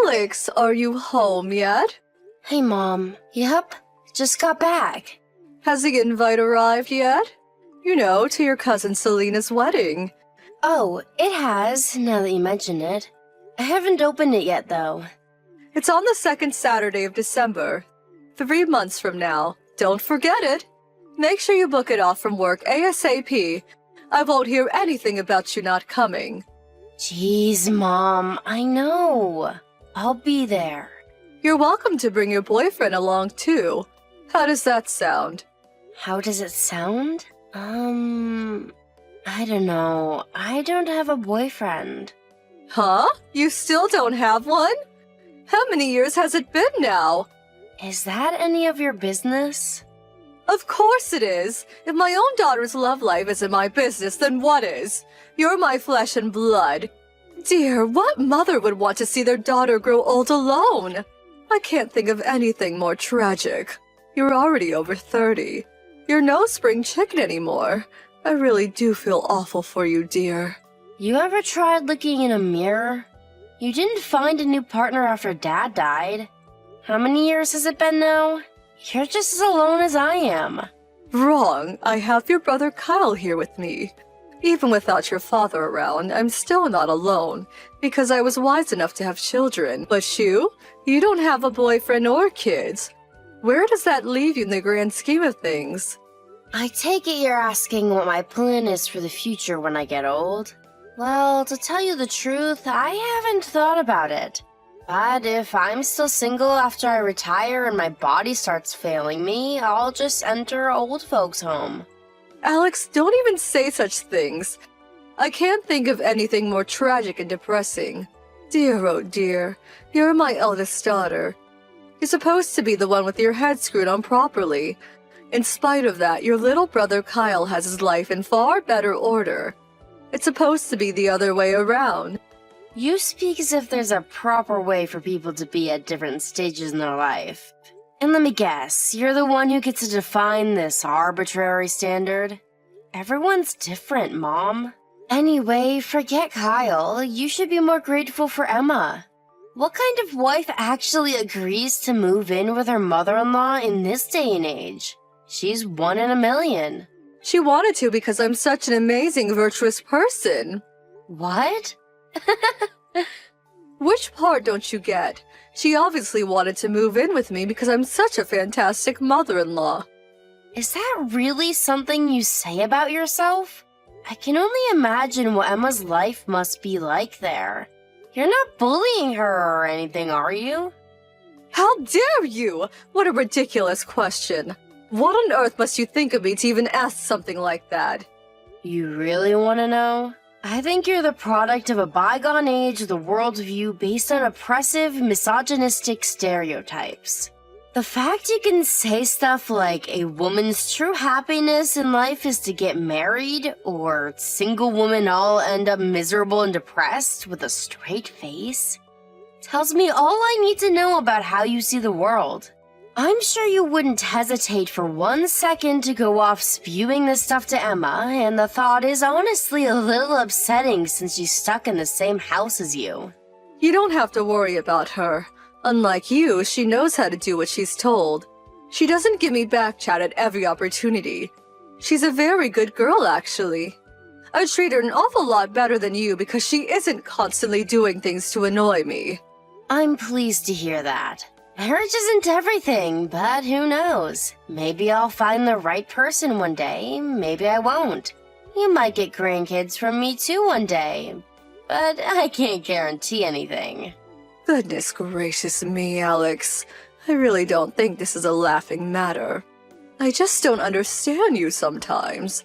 Alex, are you home yet? Hey, Mom. Yep, just got back. Has the invite arrived yet? You know, to your cousin Selena's wedding. Oh, it has, now that you mention it. I haven't opened it yet, though. It's on the second Saturday of December. 3 months from now. Don't forget it. Make sure you book it off from work ASAP. I won't hear anything about you not coming. Jeez, Mom, I know. I'll be there. You're welcome to bring your boyfriend along, too. How does that sound? How does it sound? I don't know. I don't have a boyfriend. Huh? You still don't have one? How many years has it been now? Is that any of your business? Of course it is. If my own daughter's love life isn't my business, then what is? You're my flesh and blood. Dear, what mother would want to see their daughter grow old alone? I can't think of anything more tragic. You're already over 30. You're no spring chicken anymore. I really do feel awful for you, dear. You ever tried looking in a mirror? You didn't find a new partner after Dad died. How many years has it been now? You're just as alone as I am. Wrong. I have your brother Kyle here with me. Even without your father around, I'm still not alone, because I was wise enough to have children. But you don't have a boyfriend or kids. Where does that leave you in the grand scheme of things? I take it you're asking what my plan is for the future when I get old. Well, to tell you the truth, I haven't thought about it. But if I'm still single after I retire and my body starts failing me, I'll just enter old folks' home. Alex, don't even say such things. I can't think of anything more tragic and depressing. Dear, oh dear, you're my eldest daughter. You're supposed to be the one with your head screwed on properly. In spite of that, your little brother Kyle has his life in far better order. It's supposed to be the other way around. You speak as if there's a proper way for people to be at different stages in their life. And let me guess, you're the one who gets to define this arbitrary standard? Everyone's different, Mom. Anyway, forget Kyle. You should be more grateful for Emma. What kind of wife actually agrees to move in with her mother-in-law in this day and age? She's 1 in a million. She wanted to because I'm such an amazing, virtuous person. What? Which part don't you get? She obviously wanted to move in with me because I'm such a fantastic mother-in-law. Is that really something you say about yourself? I can only imagine what Emma's life must be like there. You're not bullying her or anything, are you? How dare you? What a ridiculous question. What on earth must you think of me to even ask something like that? You really want to know? I think you're the product of a bygone age of the worldview based on oppressive, misogynistic stereotypes. The fact you can say stuff like a woman's true happiness in life is to get married, or single women all end up miserable and depressed with a straight face, tells me all I need to know about how you see the world. I'm sure you wouldn't hesitate for 1 second to go off spewing this stuff to Emma, and the thought is honestly a little upsetting since she's stuck in the same house as you. You don't have to worry about her. Unlike you, she knows how to do what she's told. She doesn't give me backchat at every opportunity. She's a very good girl, actually. I treat her an awful lot better than you because she isn't constantly doing things to annoy me. I'm pleased to hear that. Marriage isn't everything, but who knows? Maybe I'll find the right person one day, maybe I won't. You might get grandkids from me too one day, but I can't guarantee anything. Goodness gracious me, Alex. I really don't think this is a laughing matter. I just don't understand you sometimes.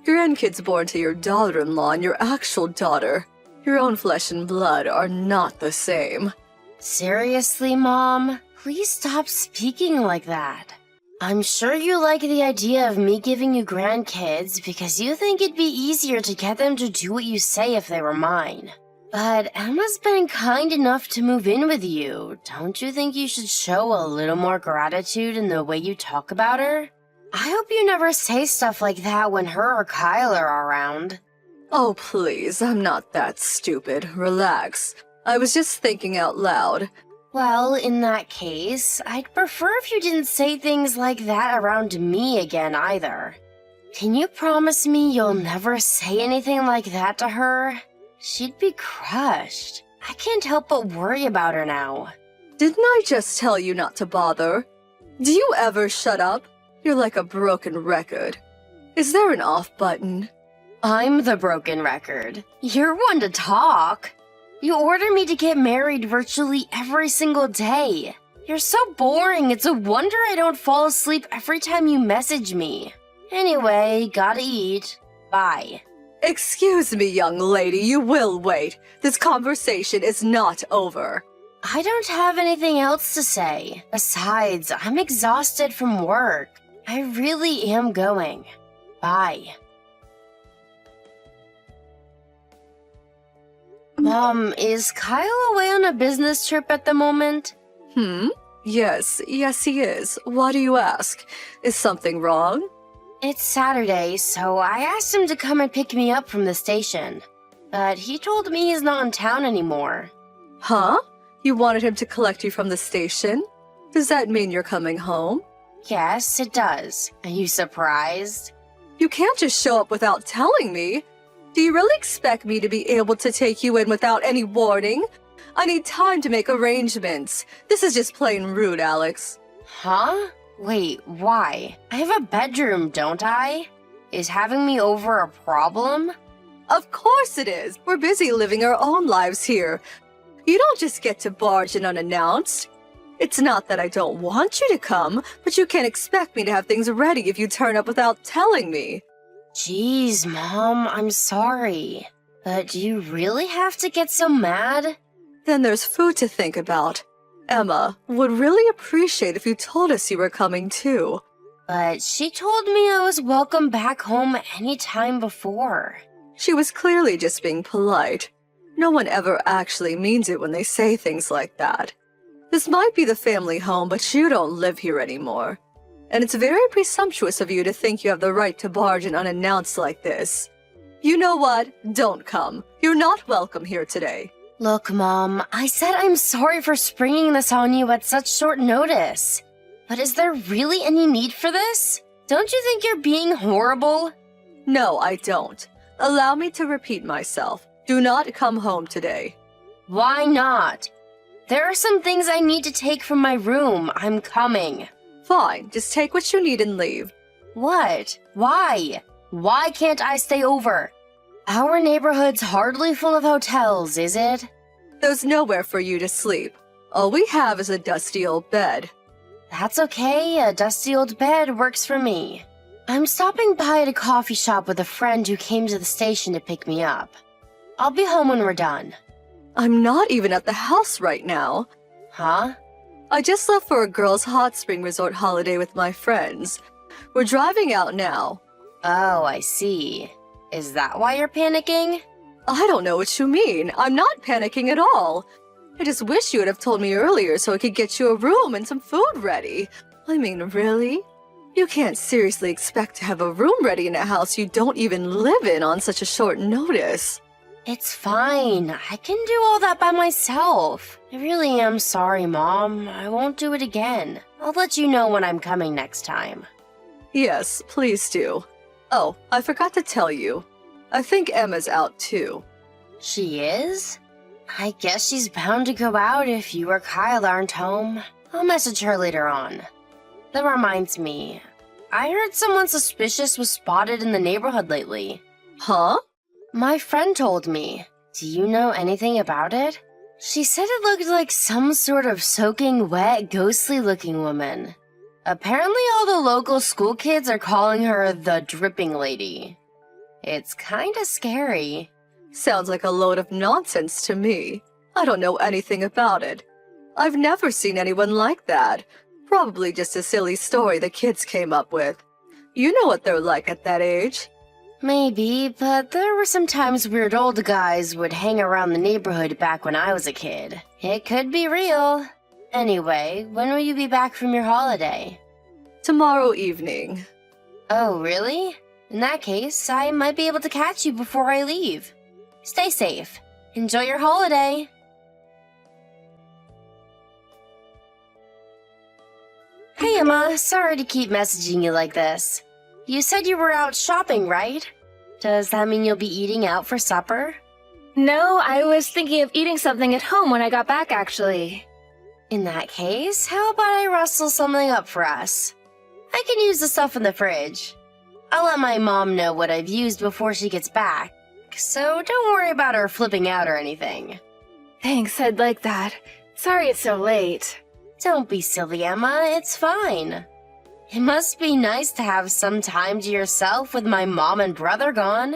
Grandkids born to your daughter-in-law and your actual daughter, your own flesh and blood, are not the same. Seriously, Mom? Please stop speaking like that. I'm sure you like the idea of me giving you grandkids because you think it'd be easier to get them to do what you say if they were mine. But Emma's been kind enough to move in with you. Don't you think you should show a little more gratitude in the way you talk about her? I hope you never say stuff like that when her or Kyle are around. Oh, please, I'm not that stupid. Relax. I was just thinking out loud. Well, in that case, I'd prefer if you didn't say things like that around me again either. Can you promise me you'll never say anything like that to her? She'd be crushed. I can't help but worry about her now. Didn't I just tell you not to bother? Do you ever shut up? You're like a broken record. Is there an off button? I'm the broken record. You're one to talk. You order me to get married virtually every single day. You're so boring, it's a wonder I don't fall asleep every time you message me. Anyway, gotta eat. Bye. Excuse me, young lady, you will wait. This conversation is not over. I don't have anything else to say. Besides, I'm exhausted from work. I really am going. Bye. Mom, is Kyle away on a business trip at the moment? Yes, he is. Why do you ask? Is something wrong? It's Saturday, so I asked him to come and pick me up from the station. But he told me he's not in town anymore. Huh? You wanted him to collect you from the station? Does that mean you're coming home? Yes, it does. Are you surprised? You can't just show up without telling me. Do you really expect me to be able to take you in without any warning? I need time to make arrangements. This is just plain rude, Alex. Huh? Wait, why? I have a bedroom, don't I? Is having me over a problem? Of course it is. We're busy living our own lives here. You don't just get to barge in unannounced. It's not that I don't want you to come, but you can't expect me to have things ready if you turn up without telling me. Jeez, Mom, I'm sorry. But do you really have to get so mad? Then there's food to think about. Emma would really appreciate if you told us you were coming too. But she told me I was welcome back home any time before. She was clearly just being polite. No one ever actually means it when they say things like that. This might be the family home, but you don't live here anymore. And it's very presumptuous of you to think you have the right to barge in unannounced like this. You know what? Don't come. You're not welcome here today. Look, Mom, I said I'm sorry for springing this on you at such short notice. But is there really any need for this? Don't you think you're being horrible? No, I don't. Allow me to repeat myself. Do not come home today. Why not? There are some things I need to take from my room. I'm coming. Fine, just take what you need and leave. What? Why? Why can't I stay over? Our neighborhood's hardly full of hotels, is it? There's nowhere for you to sleep. All we have is a dusty old bed. That's okay, a dusty old bed works for me. I'm stopping by at a coffee shop with a friend who came to the station to pick me up. I'll be home when we're done. I'm not even at the house right now. Huh? I just left for a girls' hot spring resort holiday with my friends. We're driving out now. Oh, I see. Is that why you're panicking? I don't know what you mean. I'm not panicking at all. I just wish you would have told me earlier so I could get you a room and some food ready. I mean, really? You can't seriously expect to have a room ready in a house you don't even live in on such a short notice. It's fine. I can do all that by myself. I really am sorry, Mom. I won't do it again. I'll let you know when I'm coming next time. Yes, please do. Oh, I forgot to tell you. I think Emma's out too. She is? I guess she's bound to go out if you or Kyle aren't home. I'll message her later on. That reminds me. I heard someone suspicious was spotted in the neighborhood lately. Huh? My friend told me. Do you know anything about it? She said it looked like some sort of soaking wet, ghostly-looking woman. Apparently all the local school kids are calling her the Dripping Lady. It's kinda scary. Sounds like a load of nonsense to me. I don't know anything about it. I've never seen anyone like that. Probably just a silly story the kids came up with. You know what they're like at that age. Maybe, but there were some times weird old guys would hang around the neighborhood back when I was a kid. It could be real. Anyway, when will you be back from your holiday? Tomorrow evening. Oh, really? In that case, I might be able to catch you before I leave. Stay safe. Enjoy your holiday. Hey, Emma. Sorry to keep messaging you like this. You said you were out shopping, right? Does that mean you'll be eating out for supper? No, I was thinking of eating something at home when I got back, actually. In that case, how about I rustle something up for us? I can use the stuff in the fridge. I'll let my mom know what I've used before she gets back, so don't worry about her flipping out or anything. Thanks, I'd like that. Sorry it's so late. Don't be silly, Emma. It's fine. It must be nice to have some time to yourself with my mom and brother gone.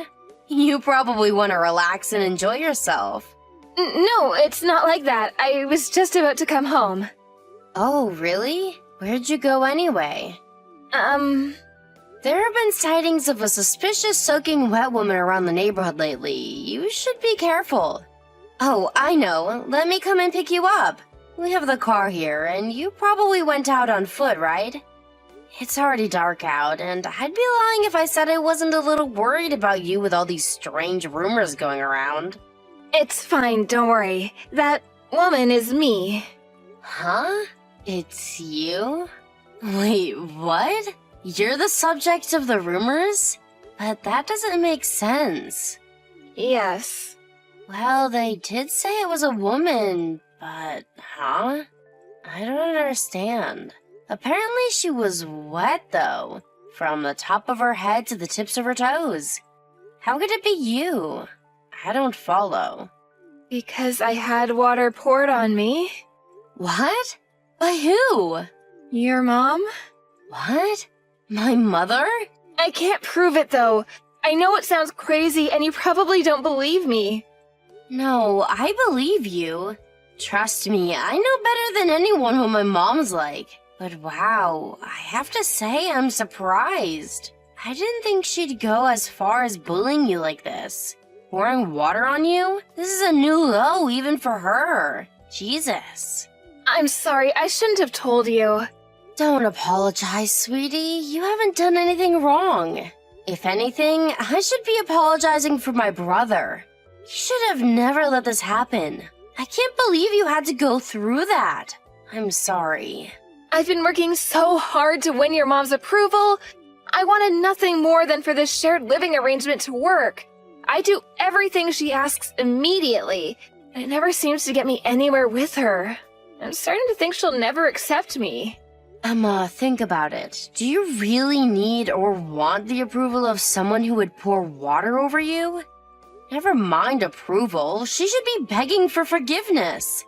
You probably want to relax and enjoy yourself. No, it's not like that. I was just about to come home. Oh, really? Where'd you go anyway? There have been sightings of a suspicious soaking wet woman around the neighborhood lately. You should be careful. Oh, I know. Let me come and pick you up. We have the car here, and you probably went out on foot, right? It's already dark out, and I'd be lying if I said I wasn't a little worried about you with all these strange rumors going around. It's fine, don't worry. That woman is me. Huh? It's you? Wait, what? You're the subject of the rumors? But that doesn't make sense. Yes. Well, they did say it was a woman, but, huh? I don't understand. Apparently she was wet, though, from the top of her head to the tips of her toes. How could it be you? I don't follow. Because I had water poured on me. What? By who? Your mom? What? My mother? I can't prove it, though. I know it sounds crazy, and you probably don't believe me. No, I believe you. Trust me, I know better than anyone who my mom's like. But wow, I have to say I'm surprised. I didn't think she'd go as far as bullying you like this. Pouring water on you? This is a new low even for her. Jesus. I'm sorry, I shouldn't have told you. Don't apologize, sweetie. You haven't done anything wrong. If anything, I should be apologizing for my brother. You should have never let this happen. I can't believe you had to go through that. I'm sorry. I've been working so hard to win your mom's approval. I wanted nothing more than for this shared living arrangement to work. I do everything she asks immediately, and it never seems to get me anywhere with her. I'm starting to think she'll never accept me. Emma, think about it. Do you really need or want the approval of someone who would pour water over you? Never mind approval, she should be begging for forgiveness.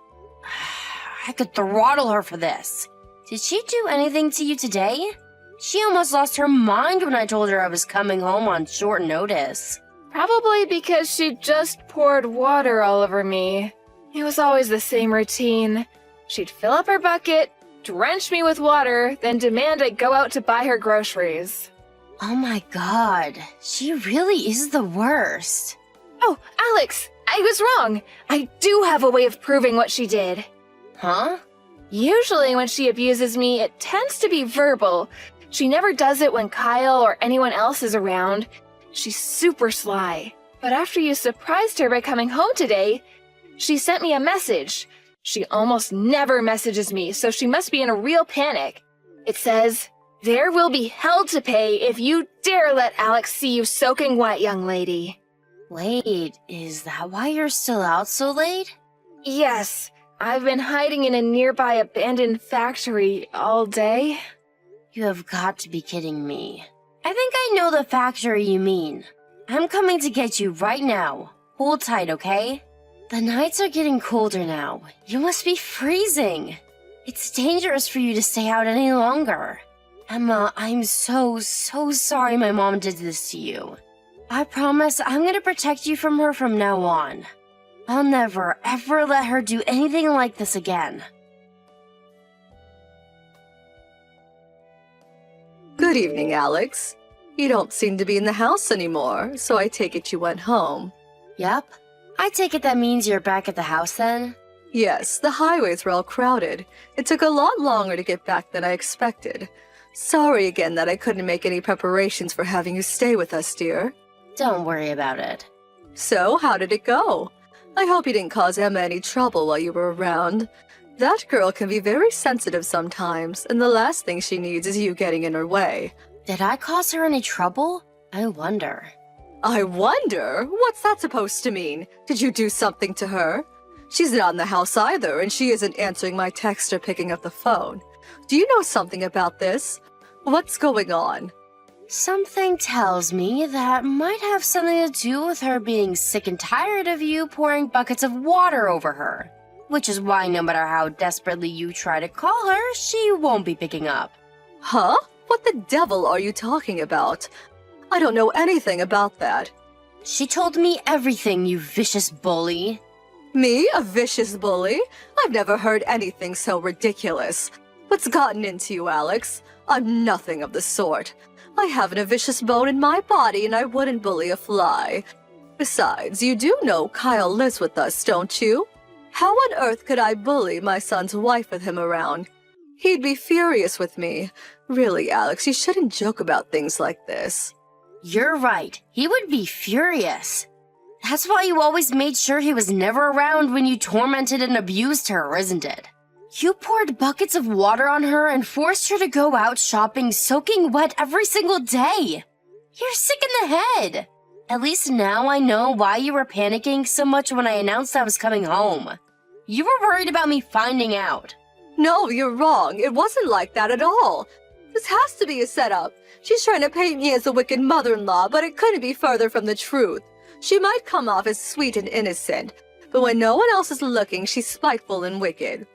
I could throttle her for this. Did she do anything to you today? She almost lost her mind when I told her I was coming home on short notice. Probably because she just poured water all over me. It was always the same routine. She'd fill up her bucket, drench me with water, then demand I go out to buy her groceries. Oh my god, she really is the worst. Oh, Alex, I was wrong. I do have a way of proving what she did. Huh? Usually when she abuses me, it tends to be verbal. She never does it when Kyle or anyone else is around. She's super sly. But after you surprised her by coming home today, she sent me a message. She almost never messages me, so she must be in a real panic. It says, "There will be hell to pay if you dare let Alex see you soaking wet, young lady." Wait, is that why you're still out so late? Yes, I've been hiding in a nearby abandoned factory all day. You have got to be kidding me. I think I know the factory you mean. I'm coming to get you right now. Hold tight, okay? The nights are getting colder now. You must be freezing. It's dangerous for you to stay out any longer. Emma, I'm so sorry my mom did this to you. I promise I'm gonna protect you from her from now on. I'll never, ever let her do anything like this again. Good evening, Alex. You don't seem to be in the house anymore, so I take it you went home. Yep. I take it that means you're back at the house then? Yes, the highways were all crowded. It took a lot longer to get back than I expected. Sorry again that I couldn't make any preparations for having you stay with us, dear. Don't worry about it. So, how did it go? I hope you didn't cause Emma any trouble while you were around. That girl can be very sensitive sometimes, and the last thing she needs is you getting in her way. Did I cause her any trouble? I wonder. I wonder? What's that supposed to mean? Did you do something to her? She's not in the house either, and she isn't answering my text or picking up the phone. Do you know something about this? What's going on? Something tells me that might have something to do with her being sick and tired of you pouring buckets of water over her. Which is why no matter how desperately you try to call her, she won't be picking up. Huh? What the devil are you talking about? I don't know anything about that. She told me everything, you vicious bully. Me? A vicious bully? I've never heard anything so ridiculous. What's gotten into you, Alex? I'm nothing of the sort. I haven't a vicious bone in my body, and I wouldn't bully a fly. Besides, you do know Kyle lives with us, don't you? How on earth could I bully my son's wife with him around? He'd be furious with me. Really, Alex, you shouldn't joke about things like this. You're right. He would be furious. That's why you always made sure he was never around when you tormented and abused her, isn't it? You poured buckets of water on her and forced her to go out shopping soaking wet every single day. You're sick in the head. At least now I know why you were panicking so much when I announced I was coming home. You were worried about me finding out. No, you're wrong. It wasn't like that at all. This has to be a setup. She's trying to paint me as a wicked mother-in-law, but it couldn't be further from the truth. She might come off as sweet and innocent, but when no one else is looking, she's spiteful and wicked.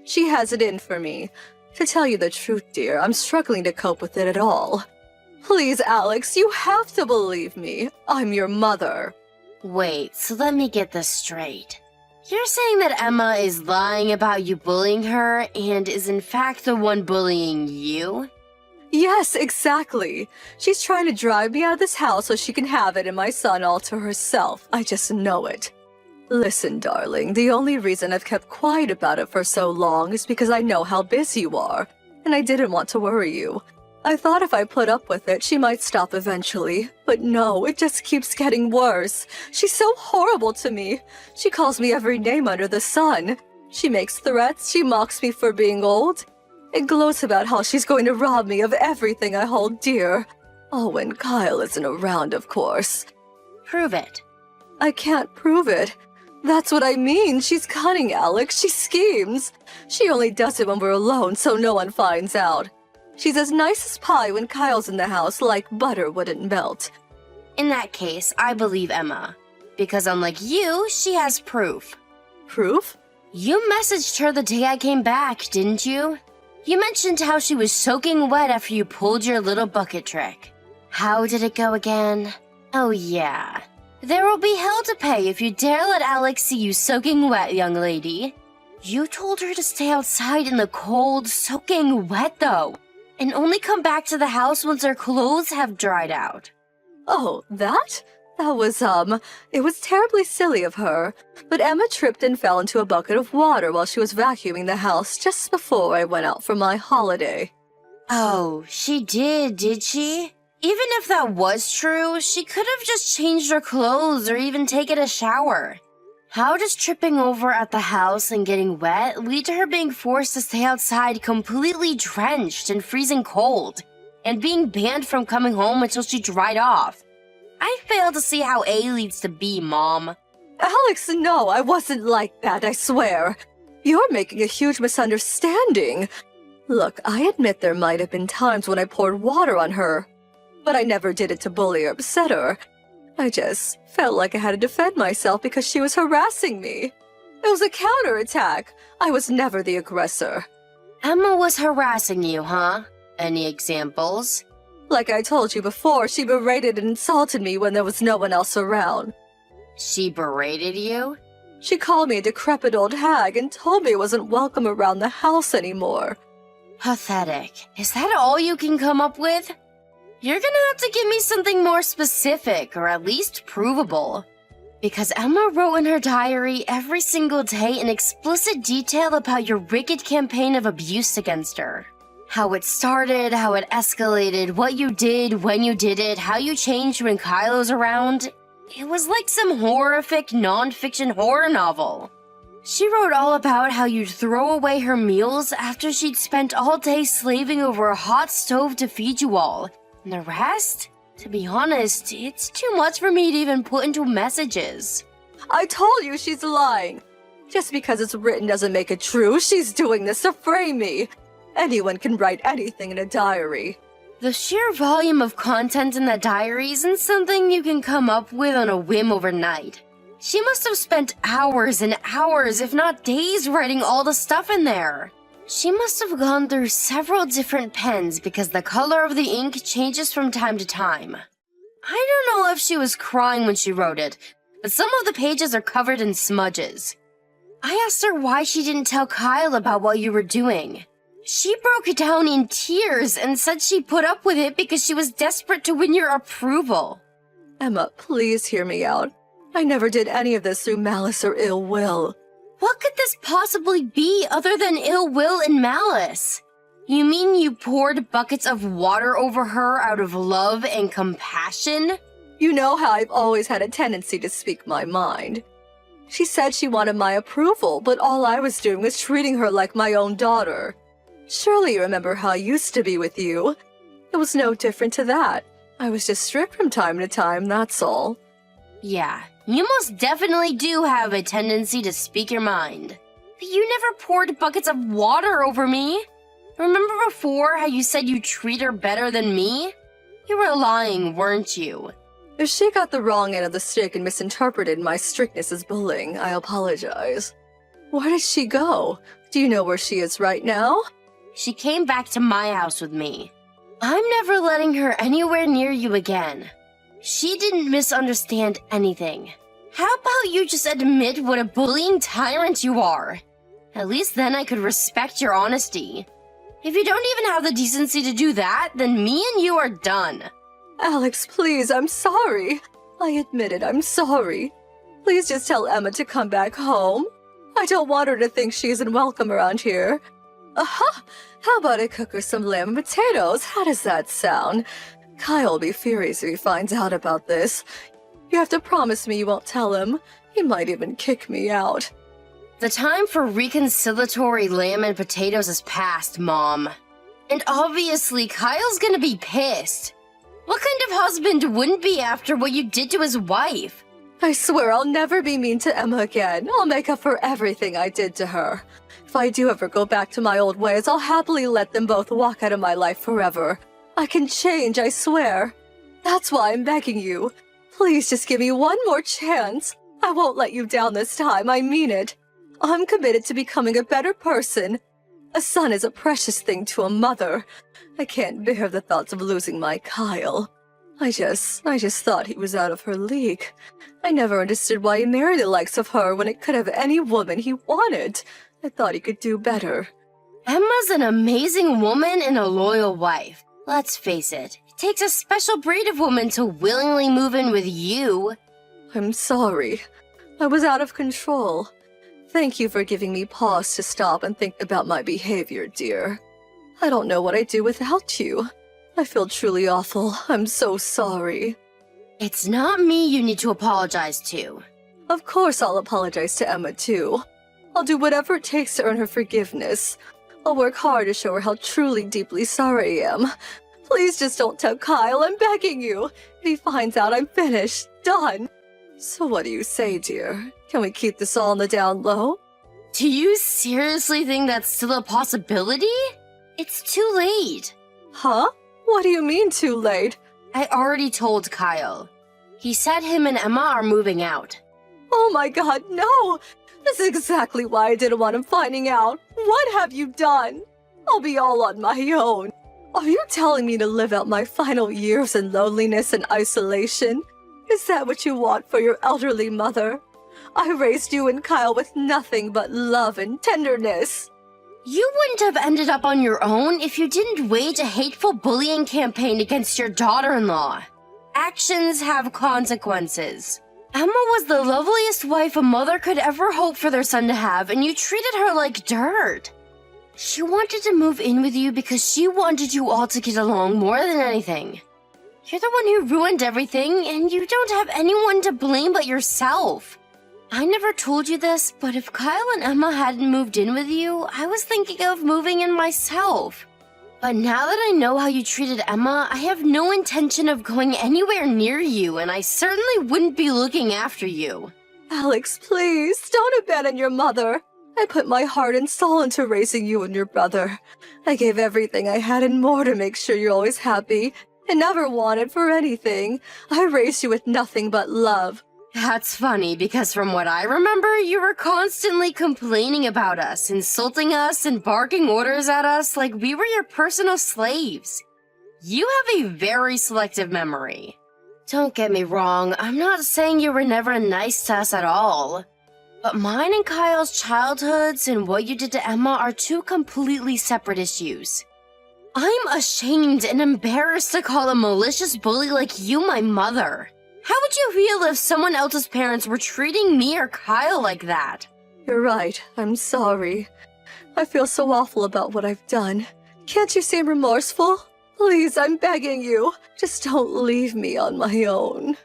She has it in for me. To tell you the truth, dear, I'm struggling to cope with it at all. Please, Alex, you have to believe me. I'm your mother. Wait, so let me get this straight. You're saying that Emma is lying about you bullying her and is in fact the one bullying you? Yes, exactly. She's trying to drive me out of this house so she can have it and my son all to herself. I just know it. Listen, darling, the only reason I've kept quiet about it for so long is because I know how busy you are, and I didn't want to worry you. I thought if I put up with it, she might stop eventually. But no, it just keeps getting worse. She's so horrible to me. She calls me every name under the sun. She makes threats, she mocks me for being old. And gloats about how she's going to rob me of everything I hold dear. Oh, when Kyle isn't around, of course. Prove it. I can't prove it. That's what I mean. She's cunning, Alex. She schemes. She only does it when we're alone so no one finds out. She's as nice as pie when Kyle's in the house, like butter wouldn't melt. In that case, I believe Emma. Because unlike you, she has proof. Proof? You messaged her the day I came back, didn't you? You mentioned how she was soaking wet after you pulled your little bucket trick. How did it go again? Oh yeah. There will be hell to pay if you dare let Alex see you soaking wet, young lady. You told her to stay outside in the cold, soaking wet though, and only come back to the house once her clothes have dried out. Oh, that? That was, it was terribly silly of her. But Emma tripped and fell into a bucket of water while she was vacuuming the house just before I went out for my holiday. Oh, she did she? Even if that was true, she could have just changed her clothes or even taken a shower. How does tripping over at the house and getting wet lead to her being forced to stay outside completely drenched and freezing cold, and being banned from coming home until she dried off? I fail to see how A leads to B, Mom. Alex, no, I wasn't like that, I swear. You're making a huge misunderstanding. Look, I admit there might have been times when I poured water on her, but I never did it to bully or upset her. I just felt like I had to defend myself because she was harassing me. It was a counterattack. I was never the aggressor. Emma was harassing you, huh? Any examples? Like I told you before, she berated and insulted me when there was no one else around. She berated you? She called me a decrepit old hag and told me I wasn't welcome around the house anymore. Pathetic. Is that all you can come up with? You're gonna have to give me something more specific, or at least provable. Because Emma wrote in her diary every single day in explicit detail about your wicked campaign of abuse against her. How it started, how it escalated, what you did, when you did it, how you changed when Kylo's around. It was like some horrific non-fiction horror novel. She wrote all about how you'd throw away her meals after she'd spent all day slaving over a hot stove to feed you all. And the rest? To be honest, it's too much for me to even put into messages. I told you she's lying. Just because it's written doesn't make it true. She's doing this to frame me. Anyone can write anything in a diary. The sheer volume of content in that diary isn't something you can come up with on a whim overnight. She must have spent hours and hours, if not days, writing all the stuff in there. She must have gone through several different pens because the color of the ink changes from time to time. I don't know if she was crying when she wrote it, but some of the pages are covered in smudges. I asked her why she didn't tell Kyle about what you were doing. She broke down in tears and said she put up with it because she was desperate to win your approval. Emma, please hear me out. I never did any of this through malice or ill will. What could this possibly be other than ill will and malice? You mean you poured buckets of water over her out of love and compassion? You know how I've always had a tendency to speak my mind. She said she wanted my approval, but all I was doing was treating her like my own daughter. Surely you remember how I used to be with you. It was no different to that. I was just strict from time to time, that's all. Yeah, you most definitely do have a tendency to speak your mind. But you never poured buckets of water over me. Remember before how you said you treat her better than me? You were lying, weren't you? If she got the wrong end of the stick and misinterpreted my strictness as bullying, I apologize. Where did she go? Do you know where she is right now? She came back to my house with me. I'm never letting her anywhere near you again. She didn't misunderstand anything. How about you just admit what a bullying tyrant you are? At least then I could respect your honesty. If you don't even have the decency to do that, then me and you are done. Alex, please, I'm sorry. I admit it, I'm sorry. Please just tell Emma to come back home. I don't want her to think she isn't welcome around here. Aha! How about I cook her some lamb and potatoes? How does that sound? Kyle will be furious if he finds out about this. You have to promise me you won't tell him. He might even kick me out. The time for reconciliatory lamb and potatoes has passed, Mom. And obviously, Kyle's gonna be pissed. What kind of husband wouldn't be after what you did to his wife? I swear I'll never be mean to Emma again. I'll make up for everything I did to her. If I do ever go back to my old ways, I'll happily let them both walk out of my life forever. I can change, I swear. That's why I'm begging you. Please just give me one more chance. I won't let you down this time, I mean it. I'm committed to becoming a better person. A son is a precious thing to a mother. I can't bear the thoughts of losing my Kyle. I just thought he was out of her league. I never understood why he married the likes of her when it could have any woman he wanted. I thought he could do better. Emma's an amazing woman and a loyal wife. Let's face it, it takes a special breed of woman to willingly move in with you. I'm sorry. I was out of control. Thank you for giving me pause to stop and think about my behavior, dear. I don't know what I'd do without you. I feel truly awful. I'm so sorry. It's not me you need to apologize to. Of course I'll apologize to Emma, too. I'll do whatever it takes to earn her forgiveness. I'll work hard to show her how truly deeply sorry I am. Please just don't tell Kyle, I'm begging you. If he finds out, I'm finished. Done. So what do you say, dear? Can we keep this all on the down low? Do you seriously think that's still a possibility? It's too late. Huh? What do you mean too late? I already told Kyle. He said him and Emma are moving out. Oh my god, no! This is exactly why I didn't want him finding out. What have you done? I'll be all on my own. Are you telling me to live out my final years in loneliness and isolation? Is that what you want for your elderly mother? I raised you and Kyle with nothing but love and tenderness. You wouldn't have ended up on your own if you didn't wage a hateful bullying campaign against your daughter-in-law. Actions have consequences. Emma was the loveliest wife a mother could ever hope for their son to have, and you treated her like dirt. She wanted to move in with you because she wanted you all to get along more than anything. You're the one who ruined everything, and you don't have anyone to blame but yourself. I never told you this, but if Kyle and Emma hadn't moved in with you, I was thinking of moving in myself. But now that I know how you treated Emma, I have no intention of going anywhere near you, and I certainly wouldn't be looking after you. Alex, please, don't abandon your mother. I put my heart and soul into raising you and your brother. I gave everything I had and more to make sure you're always happy, and never wanted for anything. I raised you with nothing but love. That's funny, because from what I remember, you were constantly complaining about us, insulting us, and barking orders at us like we were your personal slaves. You have a very selective memory. Don't get me wrong, I'm not saying you were never nice to us at all. But mine and Kyle's childhoods and what you did to Emma are two completely separate issues. I'm ashamed and embarrassed to call a malicious bully like you my mother. How would you feel if someone else's parents were treating me or Kyle like that? You're right, I'm sorry. I feel so awful about what I've done. Can't you seem remorseful? Please, I'm begging you. Just don't leave me on my own.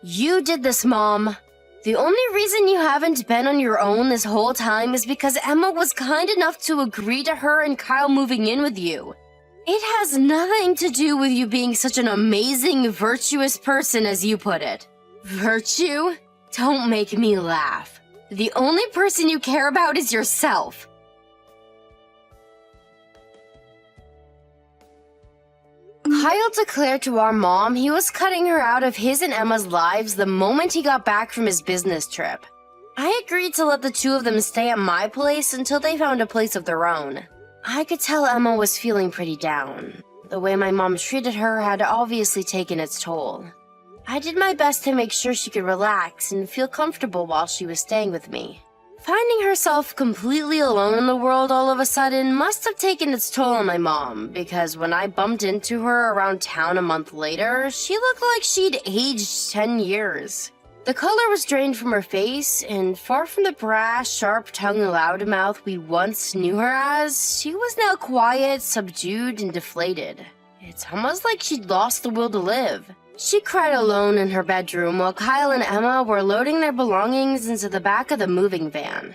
You did this, Mom. The only reason you haven't been on your own this whole time is because Emma was kind enough to agree to her and Kyle moving in with you. It has nothing to do with you being such an amazing, virtuous person as you put it. Virtue? Don't make me laugh. The only person you care about is yourself. Kyle declared to our mom he was cutting her out of his and Emma's lives the moment he got back from his business trip. I agreed to let the two of them stay at my place until they found a place of their own. I could tell Emma was feeling pretty down. The way my mom treated her had obviously taken its toll. I did my best to make sure she could relax and feel comfortable while she was staying with me. Finding herself completely alone in the world all of a sudden must have taken its toll on my mom, because when I bumped into her around town a month later, she looked like she'd aged 10 years. The color was drained from her face, and far from the brash, sharp-tongued loudmouth we once knew her as, she was now quiet, subdued, and deflated. It's almost like she'd lost the will to live. She cried alone in her bedroom while Kyle and Emma were loading their belongings into the back of the moving van.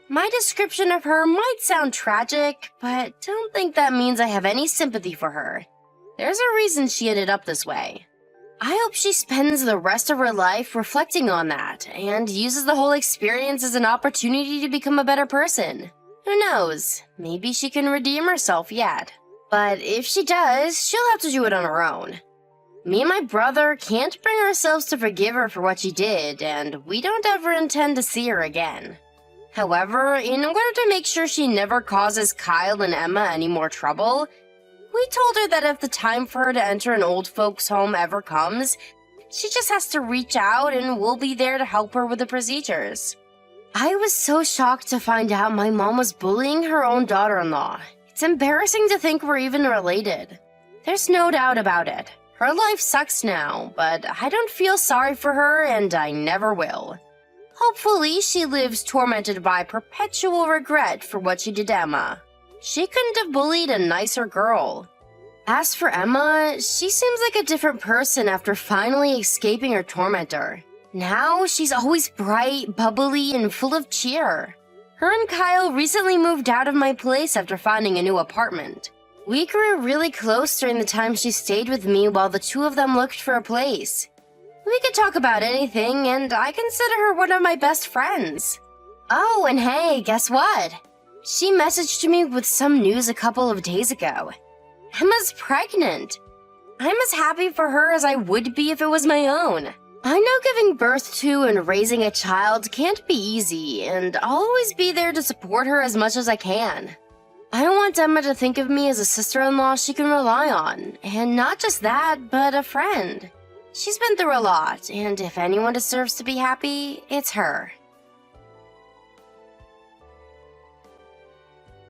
My description of her might sound tragic, but don't think that means I have any sympathy for her. There's a reason she ended up this way. I hope she spends the rest of her life reflecting on that and uses the whole experience as an opportunity to become a better person. Who knows? Maybe she can redeem herself yet. But if she does, she'll have to do it on her own. Me and my brother can't bring ourselves to forgive her for what she did, and we don't ever intend to see her again. However, in order to make sure she never causes Kyle and Emma any more trouble, we told her that if the time for her to enter an old folks' home ever comes, she just has to reach out and we'll be there to help her with the procedures. I was so shocked to find out my mom was bullying her own daughter-in-law. It's embarrassing to think we're even related. There's no doubt about it. Her life sucks now, but I don't feel sorry for her and I never will. Hopefully, she lives tormented by perpetual regret for what she did to Emma. She couldn't have bullied a nicer girl. As for Emma, she seems like a different person after finally escaping her tormentor. Now, she's always bright, bubbly, and full of cheer. Her and Kyle recently moved out of my place after finding a new apartment. We grew really close during the time she stayed with me while the two of them looked for a place. We could talk about anything, and I consider her one of my best friends. Oh, and hey, guess what? She messaged me with some news a couple of days ago. Emma's pregnant. I'm as happy for her as I would be if it was my own. I know giving birth to and raising a child can't be easy, and I'll always be there to support her as much as I can. I want Emma to think of me as a sister-in-law she can rely on, and not just that, but a friend. She's been through a lot, and if anyone deserves to be happy, it's her.